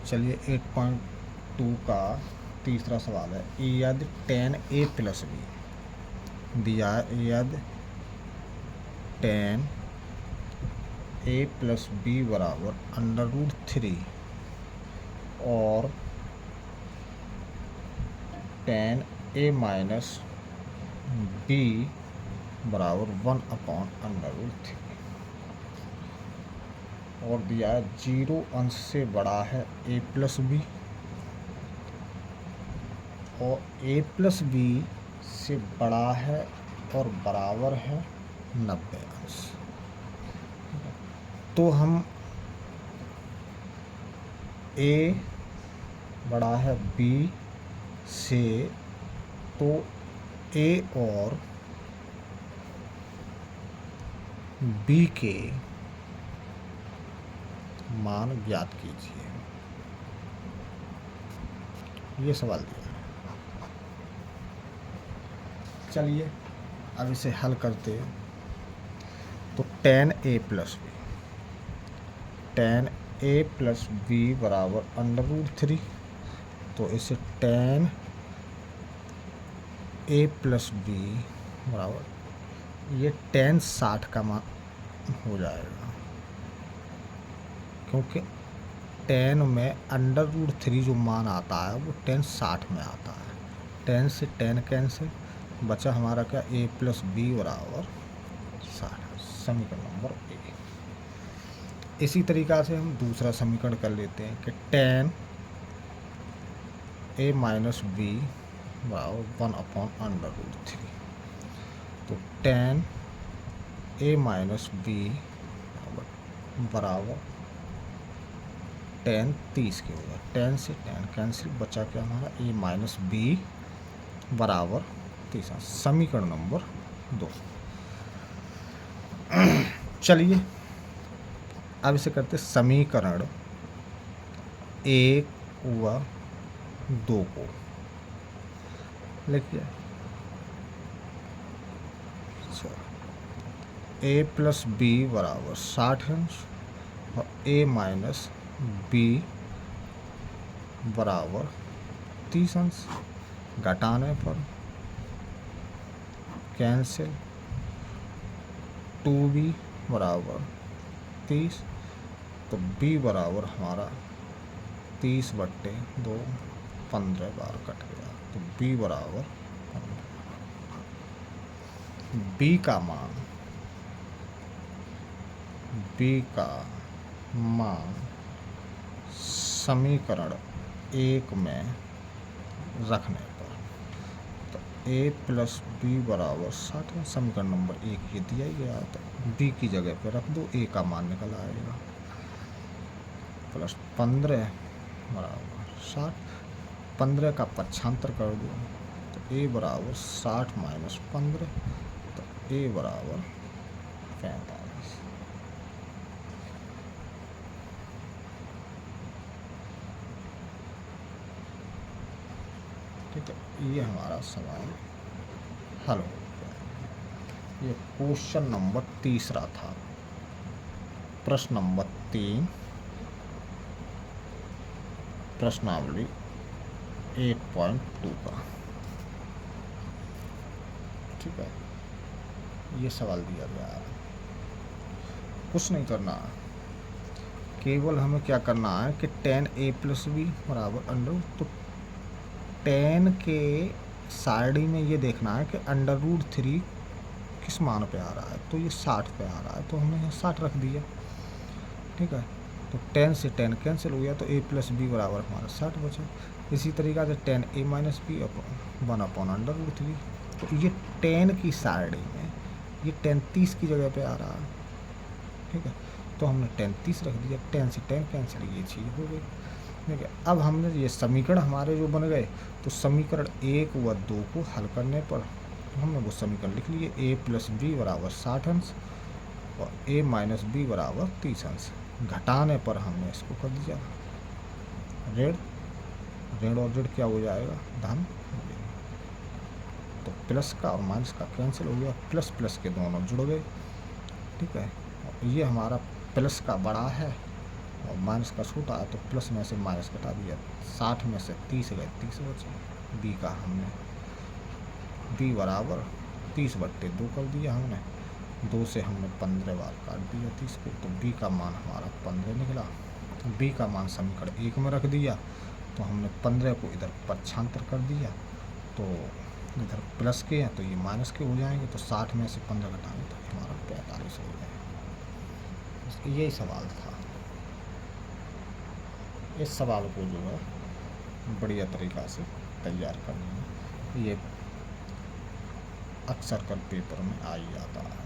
चलिए 8.2 का तीसरा सवाल है। यदि tan a प्लस बी दिया है, यदि tan a प्लस बी बराबर √3 और tan a माइनस बी बराबर 1/√3 और दिया है 0 अंश से बड़ा है a प्लस बी और a प्लस बी से बड़ा है और बराबर है 90 अंश। तो हम a बड़ा है b से, तो a और b के मान ज्ञात कीजिए। ये सवाल दिया है। चलिए अब इसे हल करते हैं। तो tan a प्लस बी बराबर √3, तो इसे tan a प्लस बी बराबर, ये tan 60 का मान हो जाएगा, क्योंकि tan में √3 जो मान आता है वो tan 60 में आता है। tan से tan कैंसिल, बचा हमारा क्या, a प्लस बी बराबर 60, समीकरण नंबर ए। इसी तरीक़ा से हम दूसरा समीकरण कर लेते हैं कि tan a माइनस बी बराबर 1/√3, तो tan a माइनस बी बराबर tan 30 के होगा। tan से tan कैंसिल, बचा क्या हमारा a माइनस बी बराबर 30, समीकरण नंबर 2। चलिए अब इसे करते समीकरण 1 व 2 को लिखिए। a प्लस बी बराबर 60 अंश और a माइनस बी बराबर 30 अंश, घटाने पर कैंसिल, 2b बराबर 30, तो b बराबर हमारा 30/2, 15 बार कट गया, तो b बराबर 15। b का मान समीकरण 1 में रखने पर, तो a प्लस बी बराबर 60, समीकरण नंबर 1 ये दिया ही गया, तो b की जगह पे रख दो, a का मान निकल आएगा, प्लस 15 बराबर 60, 15 का पक्षांतर कर दो, तो a बराबर 60 माइनस 15, तो a बराबर 45। ठीक है, ये हमारा सवाल हल हो गया। ये क्वेश्चन नंबर तीसरा था। प्रश्न नंबर 3, प्रश्नावली 8.2 का। ठीक है, ये सवाल दिया गया है, कुछ नहीं करना है, केवल हमें क्या करना है कि tan a प्लस बी बराबर अंडर, तो tan के साइड में ये देखना है कि √3 किस मान पे आ रहा है, तो ये 60 पे आ रहा है, तो हमने यहाँ 60 रख दिया। ठीक है, तो tan से tan कैंसिल हो गया, तो a प्लस बी बराबर हमारा 60 बचा। इसी तरीक़ा से tan a माइनस बी 1/√3, तो ये tan की साइड में ये tan 30 की जगह पे आ रहा है। ठीक है, तो हमने tan 30 रख दिया, tan से tan कैंसिल, ये चीज़ हो गई। ठीक है, अब हमने ये समीकरण हमारे जो बन गए, तो समीकरण 1 व 2 को हल करने पर हमने वो समीकरण लिख लिए, a प्लस बी बराबर 60 अंश और a माइनस बी बराबर 30 अंश, घटाने पर हमने इसको कर दिया ऋण और ऋण क्या हो जाएगा, धन। तो प्लस का और माइनस का कैंसिल हो गया, प्लस प्लस के दोनों जुड़ गए। ठीक है, ये हमारा प्लस का बड़ा है और माइनस का छूटा तो प्लस में से माइनस घटा दिया, 60 में से 30 गए, 30 बचे। बी का हमने बी बराबर 30/2 कर दिया हमने, 2 से हमने 15 बार काट दिया 30 को, तो बी का मान हमारा 15 निकला। बी का मान समीकरण 1 में रख दिया, तो हमने 15 को इधर पक्षांतर कर दिया, तो इधर प्लस के हैं तो ये माइनस के हो जाएंगे, तो 60 में से 15 घटाएंगे तो हमारा 45 हो जाएगा। यही सवाल था। इस सवाल को जो है बढ़िया तरीक़ा से तैयार करना है, ये अक्सर कर पेपर में आ ही जाता है।